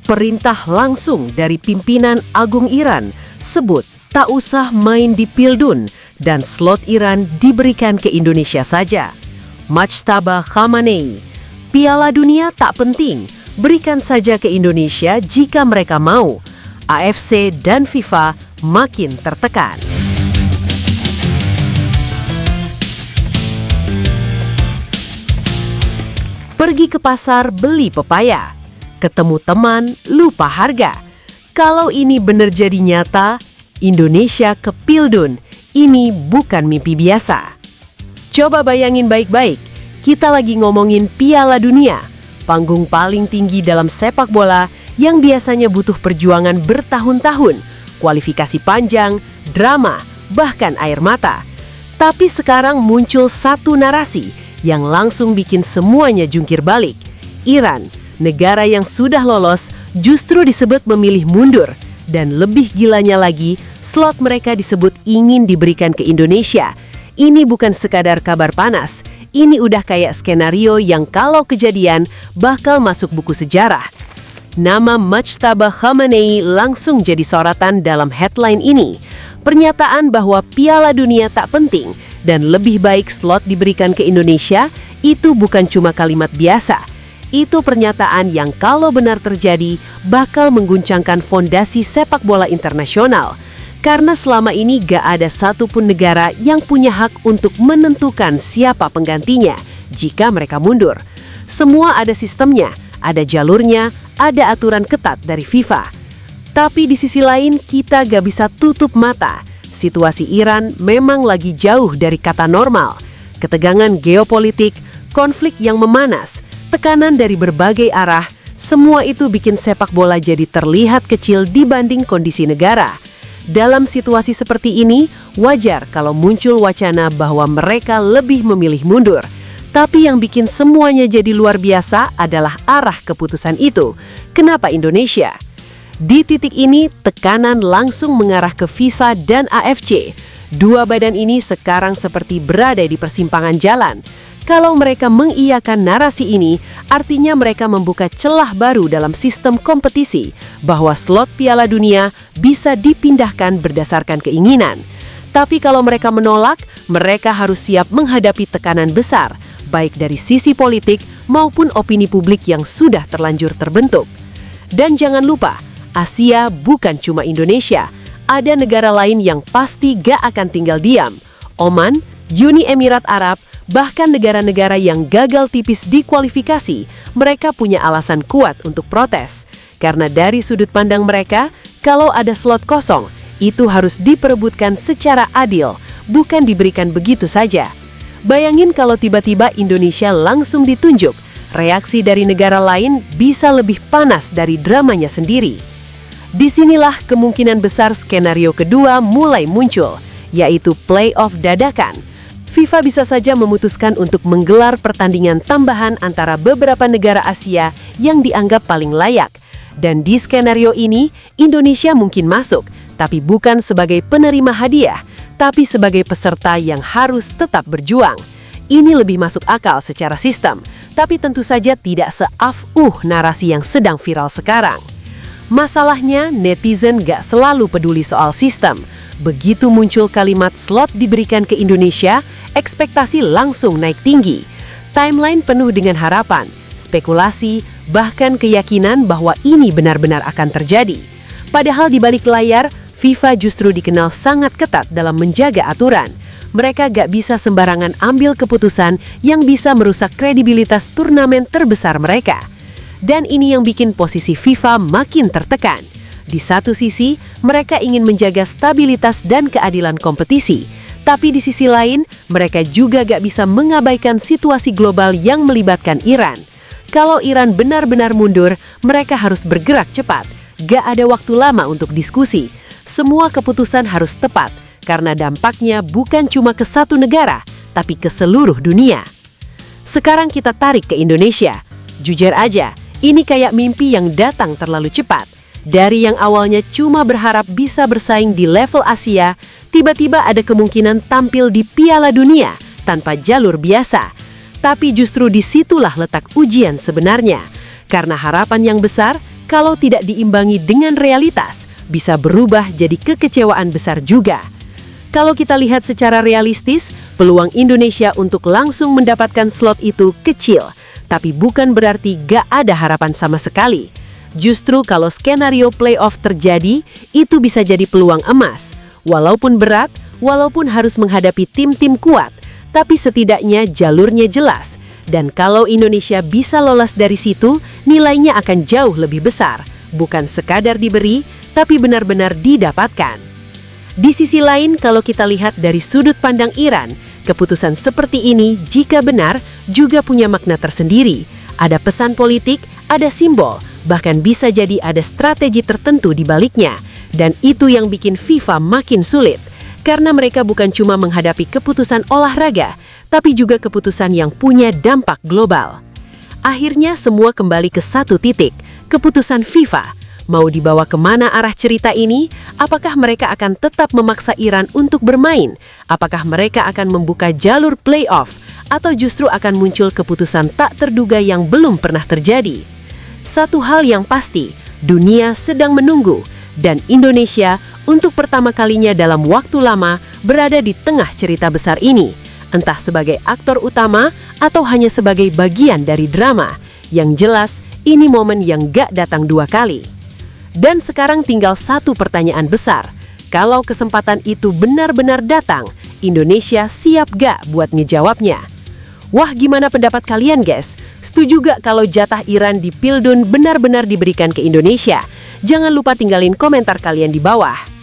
Perintah langsung dari pimpinan Agung Iran sebut tak usah main di Pildun dan slot Iran diberikan ke Indonesia saja. Majtaba Khamenei, Piala Dunia tak penting, berikan saja ke Indonesia jika mereka mau. AFC dan FIFA makin tertekan. Pergi ke pasar beli pepaya, ketemu teman lupa harga. Kalau ini benar jadi nyata, Indonesia ke Pildun, ini bukan mimpi biasa. Coba bayangin baik-baik, kita lagi ngomongin Piala Dunia, panggung paling tinggi dalam sepak bola yang biasanya butuh perjuangan bertahun-tahun, kualifikasi panjang, drama, bahkan air mata. Tapi sekarang muncul satu narasi yang langsung bikin semuanya jungkir balik. Iran, negara yang sudah lolos, justru disebut memilih mundur. Dan lebih gilanya lagi, slot mereka disebut ingin diberikan ke Indonesia. Ini bukan sekadar kabar panas, ini udah kayak skenario yang kalau kejadian bakal masuk buku sejarah. Nama Majtaba Khamenei langsung jadi sorotan dalam headline ini. Pernyataan bahwa Piala Dunia tak penting dan lebih baik slot diberikan ke Indonesia itu bukan cuma kalimat biasa. Itu pernyataan yang kalau benar terjadi bakal mengguncangkan fondasi sepak bola internasional. Karena selama ini gak ada satupun negara yang punya hak untuk menentukan siapa penggantinya jika mereka mundur. Semua ada sistemnya, ada jalurnya, ada aturan ketat dari FIFA. Tapi di sisi lain kita gak bisa tutup mata. Situasi Iran memang lagi jauh dari kata normal. Ketegangan geopolitik, konflik yang memanas, tekanan dari berbagai arah, semua itu bikin sepak bola jadi terlihat kecil dibanding kondisi negara. Dalam situasi seperti ini, wajar kalau muncul wacana bahwa mereka lebih memilih mundur. Tapi yang bikin semuanya jadi luar biasa adalah arah keputusan itu. Kenapa Indonesia? Di titik ini, tekanan langsung mengarah ke FIFA dan AFC. Dua badan ini sekarang seperti berada di persimpangan jalan. Kalau mereka mengiyakan narasi ini, artinya mereka membuka celah baru dalam sistem kompetisi, bahwa slot Piala Dunia bisa dipindahkan berdasarkan keinginan. Tapi kalau mereka menolak, mereka harus siap menghadapi tekanan besar, baik dari sisi politik maupun opini publik yang sudah terlanjur terbentuk. Dan jangan lupa, Asia bukan cuma Indonesia. Ada negara lain yang pasti gak akan tinggal diam. Oman, Uni Emirat Arab, bahkan negara-negara yang gagal tipis di kualifikasi, mereka punya alasan kuat untuk protes. Karena dari sudut pandang mereka, kalau ada slot kosong, itu harus diperebutkan secara adil, bukan diberikan begitu saja. Bayangin kalau tiba-tiba Indonesia langsung ditunjuk, reaksi dari negara lain bisa lebih panas dari dramanya sendiri. Disinilah kemungkinan besar skenario kedua mulai muncul, yaitu playoff dadakan. FIFA bisa saja memutuskan untuk menggelar pertandingan tambahan antara beberapa negara Asia yang dianggap paling layak. Dan di skenario ini, Indonesia mungkin masuk, tapi bukan sebagai penerima hadiah, tapi sebagai peserta yang harus tetap berjuang. Ini lebih masuk akal secara sistem, tapi tentu saja tidak narasi yang sedang viral sekarang. Masalahnya, netizen gak selalu peduli soal sistem. Begitu muncul kalimat slot diberikan ke Indonesia, ekspektasi langsung naik tinggi. Timeline penuh dengan harapan, spekulasi, bahkan keyakinan bahwa ini benar-benar akan terjadi. Padahal di balik layar, FIFA justru dikenal sangat ketat dalam menjaga aturan. Mereka gak bisa sembarangan ambil keputusan yang bisa merusak kredibilitas turnamen terbesar mereka. Dan ini yang bikin posisi FIFA makin tertekan. Di satu sisi, mereka ingin menjaga stabilitas dan keadilan kompetisi. Tapi di sisi lain, mereka juga gak bisa mengabaikan situasi global yang melibatkan Iran. Kalau Iran benar-benar mundur, mereka harus bergerak cepat. Gak ada waktu lama untuk diskusi. Semua keputusan harus tepat, karena dampaknya bukan cuma ke satu negara, tapi ke seluruh dunia. Sekarang kita tarik ke Indonesia. Jujur aja, ini kayak mimpi yang datang terlalu cepat. Dari yang awalnya cuma berharap bisa bersaing di level Asia, tiba-tiba ada kemungkinan tampil di Piala Dunia tanpa jalur biasa. Tapi justru disitulah letak ujian sebenarnya. Karena harapan yang besar, kalau tidak diimbangi dengan realitas, bisa berubah jadi kekecewaan besar juga. Kalau kita lihat secara realistis, peluang Indonesia untuk langsung mendapatkan slot itu kecil, tapi bukan berarti gak ada harapan sama sekali. Justru kalau skenario playoff terjadi, itu bisa jadi peluang emas. Walaupun berat, walaupun harus menghadapi tim-tim kuat, tapi setidaknya jalurnya jelas. Dan kalau Indonesia bisa lolos dari situ, nilainya akan jauh lebih besar. Bukan sekadar diberi, tapi benar-benar didapatkan. Di sisi lain, kalau kita lihat dari sudut pandang Iran, keputusan seperti ini jika benar juga punya makna tersendiri. Ada pesan politik, ada simbol, bahkan bisa jadi ada strategi tertentu di baliknya. Dan itu yang bikin FIFA makin sulit. Karena mereka bukan cuma menghadapi keputusan olahraga, tapi juga keputusan yang punya dampak global. Akhirnya semua kembali ke satu titik, keputusan FIFA. Mau dibawa kemana arah cerita ini? Apakah mereka akan tetap memaksa Iran untuk bermain? Apakah mereka akan membuka jalur playoff? Atau justru akan muncul keputusan tak terduga yang belum pernah terjadi? Satu hal yang pasti, dunia sedang menunggu. Dan Indonesia untuk pertama kalinya dalam waktu lama berada di tengah cerita besar ini. Entah sebagai aktor utama atau hanya sebagai bagian dari drama. Yang jelas, ini momen yang gak datang dua kali. Dan sekarang tinggal satu pertanyaan besar. Kalau kesempatan itu benar-benar datang, Indonesia siap gak buat ngejawabnya? Wah, gimana pendapat kalian, guys? Setuju gak kalau jatah Iran di Pildun benar-benar diberikan ke Indonesia? Jangan lupa tinggalin komentar kalian di bawah.